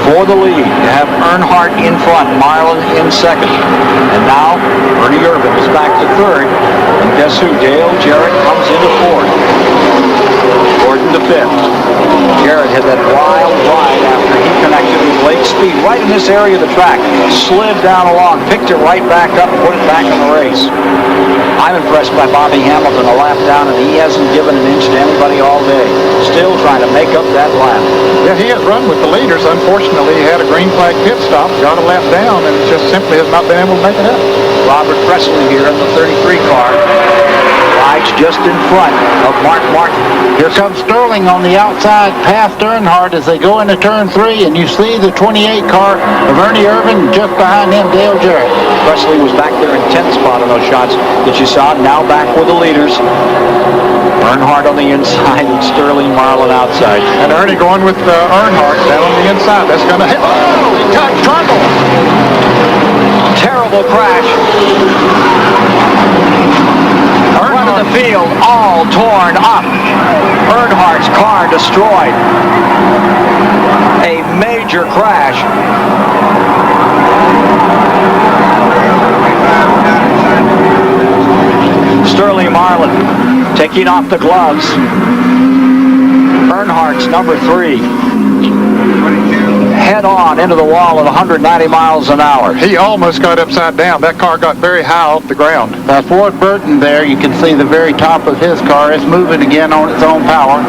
for the lead. You have Earnhardt in front, Marlin in second. And now Ernie Irvin is back to third. And guess who? Dale Jarrett comes into fourth. Gordon to fifth. Jarrett had that wild ride after he connected with late speed right in this area of the track. Slid down along, picked it right back up, and put it back in the race. I'm impressed by Bobby Hamilton a lap down, and he hasn't given an inch to anybody all day. Still trying to make up that lap. Yeah, he has run with the leaders. Unfortunately, he had a green flag pit stop, got a lap down, and just simply has not been able to make it up. Robert Presley here in the 33 car. Rides just in front of Mark Martin. Here comes Sterling on the outside past Earnhardt as they go into turn 3, and you see the 28 car of Ernie Irvin just behind him, Dale Jarrett. Presley was back there in 10th spot on those shots that you saw. Now back with the leaders. Earnhardt on the inside and Sterling Marlin outside. And Ernie going with Earnhardt down on the inside. That's going to hit. Oh, he got trouble. Terrible crash. Front of the field all torn up. Earnhardt's car destroyed. A major crash. Sterling Marlin taking off the gloves. Earnhardt's number 3. Head on into the wall at 190 miles an hour. He almost got upside down. That car got very high off the ground. That's Ford Burton there. You can see the very top of his car. It's moving again on its own power.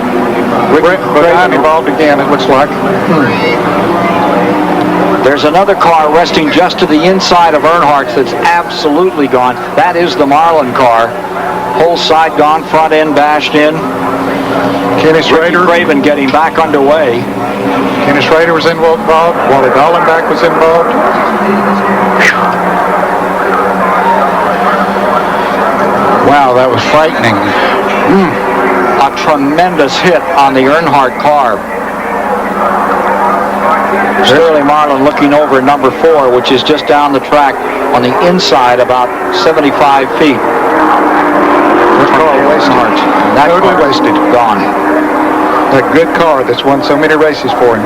But involved again, it looks like. There's another car resting just to the inside of Earnhardt's that's absolutely gone. That is the Marlin car. Whole side gone, front end bashed in. Kenny Schrader. Craven getting back underway. Kenny Schrader was involved. Wally Dallenbach was involved. Wow, that was frightening. A tremendous hit on the Earnhardt car. Sterling Marlin looking over number 4, which is just down the track on the inside about 75 feet. That totally car wasted. Gone. That good car that's won so many races for him.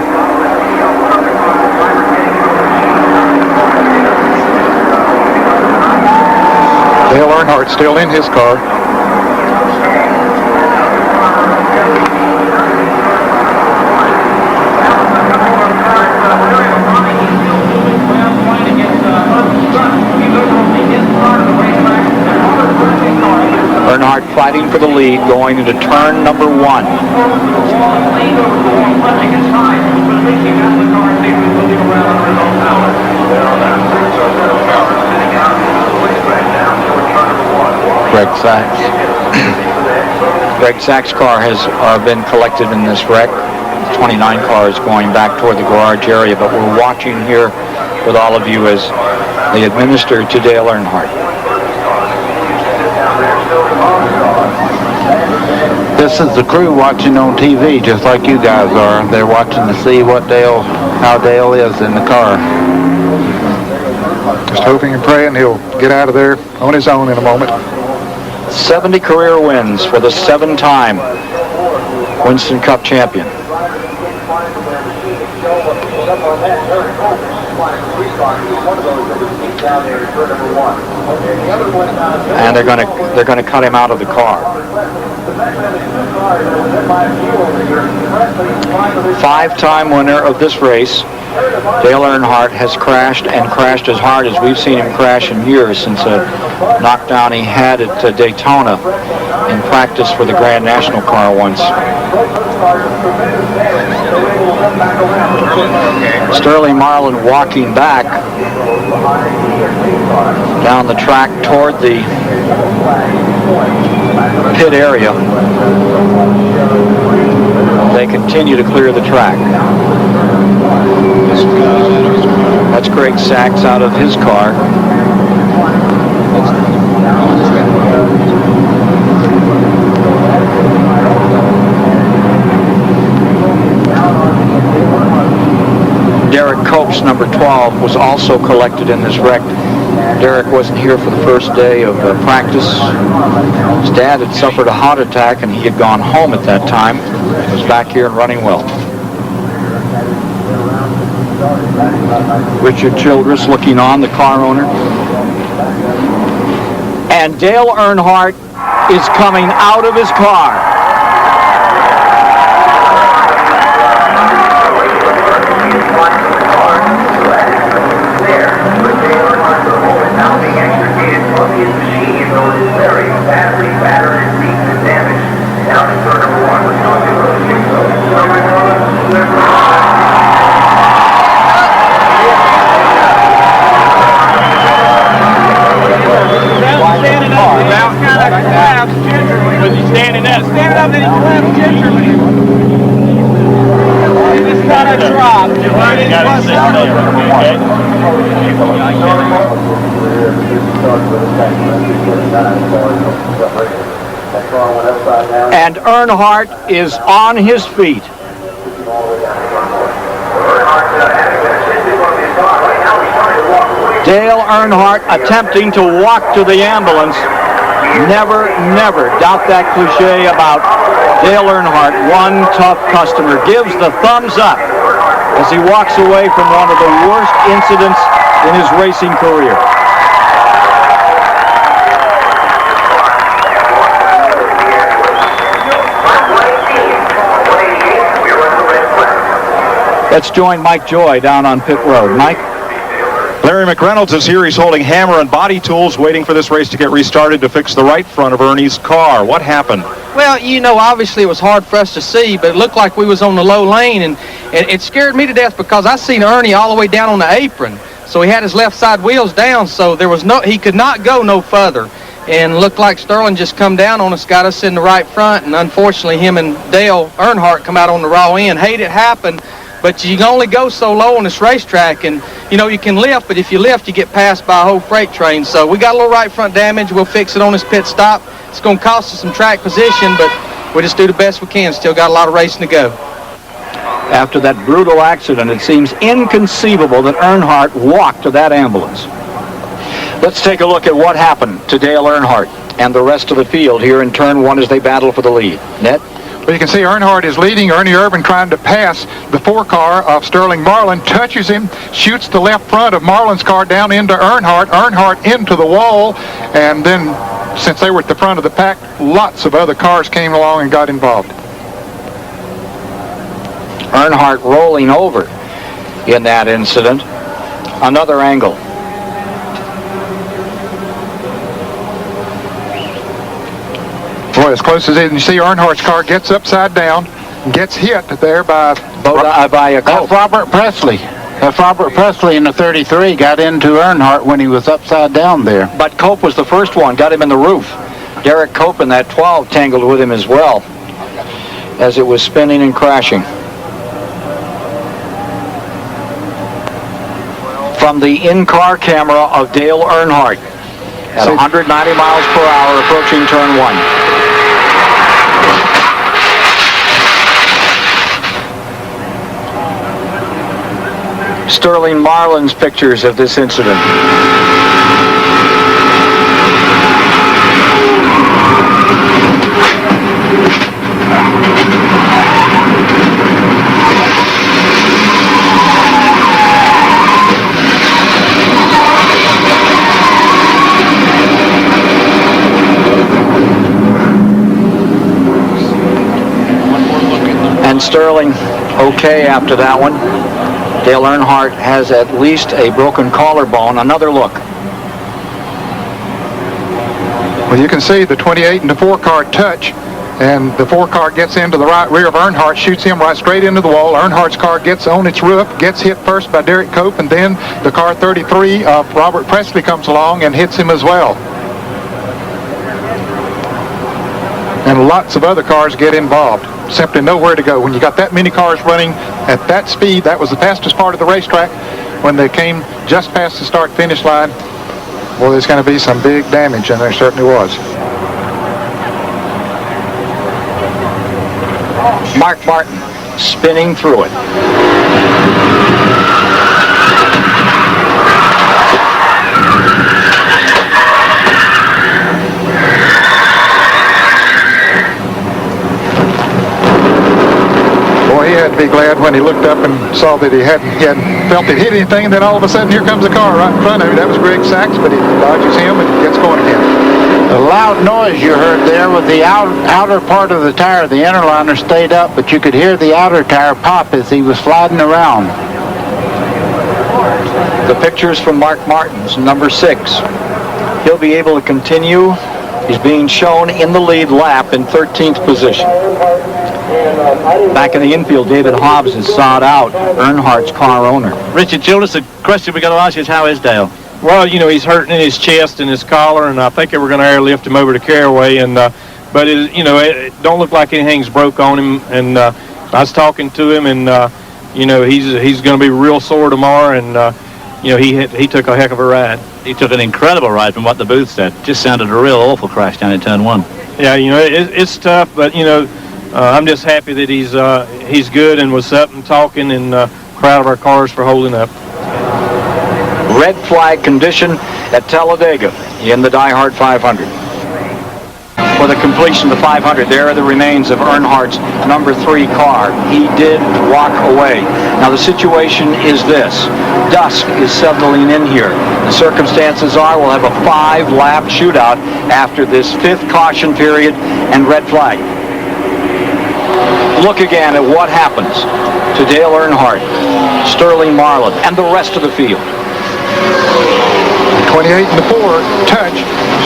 Dale Earnhardt still in his car. Earnhardt fighting for the lead going into turn number 1. Greg Sachs. Greg Sachs' car has been collected in this wreck. 29 cars going back toward the garage area, but we're watching here with all of you as they administer to Dale Earnhardt. This is the crew watching on TV, just like you guys are. They're watching to see how Dale is in the car. Just hoping and praying he'll get out of there on his own in a moment. 70 career wins for the 7-time Winston Cup champion. And they're going to cut him out of the car. 5-time winner of this race. Dale Earnhardt has crashed and crashed as hard as we've seen him crash in years since a knockdown he had at Daytona in practice for the Grand National car once. Sterling Marlin walking back down the track toward the pit area. They continue to clear the track. That's Greg Sachs out of his car. Derek Cope's number 12 was also collected in this wreck. Derek wasn't here for the first day of practice. His dad had suffered a heart attack and he had gone home at that time. He was back here and running well. Richard Childress looking on, the car owner. And Dale Earnhardt is coming out of his car. Standing up, then he collapsed gingerly. It just kind of dropped. And Earnhardt is on his feet. Dale Earnhardt attempting to walk to the ambulance. Never, never doubt that cliche about Dale Earnhardt. One tough customer gives the thumbs up as he walks away from one of the worst incidents in his racing career. Let's join Mike Joy down on pit road. Mike? Larry McReynolds is here. He's holding hammer and body tools, waiting for this race to get restarted to fix the right front of Ernie's car. What happened? Well, you know, obviously it was hard for us to see, but it looked like we was on the low lane, and it scared me to death because I seen Ernie all the way down on the apron. So he had his left side wheels down, so he could not go no further. And looked like Sterling just come down on us, got us in the right front, and unfortunately him and Dale Earnhardt come out on the raw end. Hate it happened, but you can only go so low on this racetrack, and you know, you can lift, but if you lift, you get passed by a whole freight train. So we got a little right front damage. We'll fix it on this pit stop. It's going to cost us some track position, but we'll just do the best we can. Still got a lot of racing to go. After that brutal accident, it seems inconceivable that Earnhardt walked to that ambulance. Let's take a look at what happened to Dale Earnhardt and the rest of the field here in turn one as they battle for the lead. Ned? Well, you can see Earnhardt is leading. Ernie Irvan trying to pass the 4-car of Sterling Marlin, touches him, shoots the left front of Marlin's car down into Earnhardt, Earnhardt into the wall, and then since they were at the front of the pack, lots of other cars came along and got involved. Earnhardt rolling over in that incident. Another angle. Boy, as close as it is, you see Earnhardt's car gets upside down, gets hit there by Robert Presley. Robert Presley in the 33 got into Earnhardt when he was upside down there. But Cope was the first one, got him in the roof. Derek Cope in that 12 tangled with him as well as it was spinning and crashing. From the in-car camera of Dale Earnhardt at 190 miles per hour approaching turn one. Sterling Marlin's pictures of this incident. And Sterling okay after that one. Dale Earnhardt has at least a broken collarbone. Another look. Well, you can see the 28 and the 4-car touch, and the 4-car gets into the right rear of Earnhardt, shoots him right straight into the wall. Earnhardt's car gets on its roof, gets hit first by Derek Cope, and then the car 33 of Robert Presley comes along and hits him as well. And lots of other cars get involved. Simply nowhere to go. When you got that many cars running at that speed, that was the fastest part of the racetrack. When they came just past the start-finish line, well, there's going to be some big damage, and there certainly was. Mark Martin spinning through it. Boy, he had be glad when he looked up and saw that he hadn't felt he'd hit anything, and then all of a sudden here comes a car right in front of him. That was Greg Sachs, but he dodges him and gets going again. The loud noise you heard there with the outer part of the tire. The inner liner stayed up, but you could hear the outer tire pop as he was sliding around. The pictures from Mark Martins, number 6. He'll be able to continue. He's being shown in the lead lap in 13th position. Back in the infield, David Hobbs is sawed out, Earnhardt's car owner. Richard Childress, the question we got to ask you is, how is Dale? Well, you know, he's hurting in his chest and his collar, and I think they were going to airlift him over to Caraway, and but it don't look like anything's broke on him. And I was talking to him, and he's going to be real sore tomorrow, and he took a heck of a ride. He took an incredible ride from what the booth said. Just sounded a real awful crash down in turn 1. Yeah, it's tough, but I'm just happy that he's good and was up and talking, and proud of our cars for holding up. Red flag condition at Talladega in the Diehard 500. For the completion of the 500, there are the remains of Earnhardt's number 3 car. He did walk away. Now the situation is this. Dusk is settling in here. The circumstances are we'll have a 5-lap shootout after this 5th caution period and red flag. Look again at what happens to Dale Earnhardt, Sterling Marlin, and the rest of the field. 28 and the 4 touch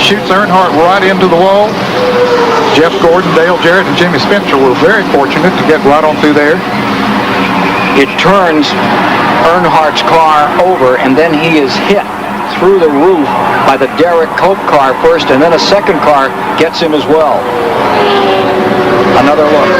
shoots Earnhardt right into the wall. Jeff Gordon, Dale Jarrett, and Jimmy Spencer were very fortunate to get right on through there. It turns Earnhardt's car over, and then he is hit through the roof by the Derek Cope car first, and then a second car gets him as well. Another look.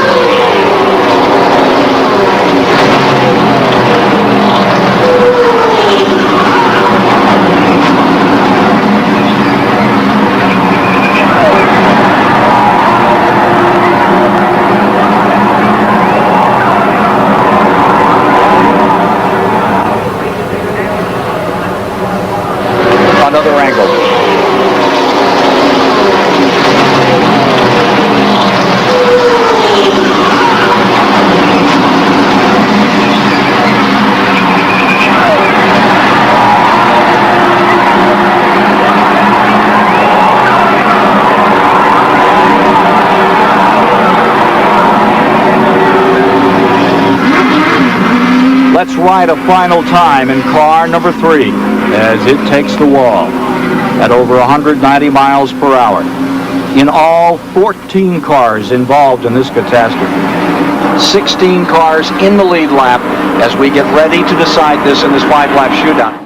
Another angle. Let's ride a final time in car number 3 as it takes the wall at over 190 miles per hour. In all, 14 cars involved in this catastrophe. 16 cars in the lead lap as we get ready to decide this in this 5-lap shootout.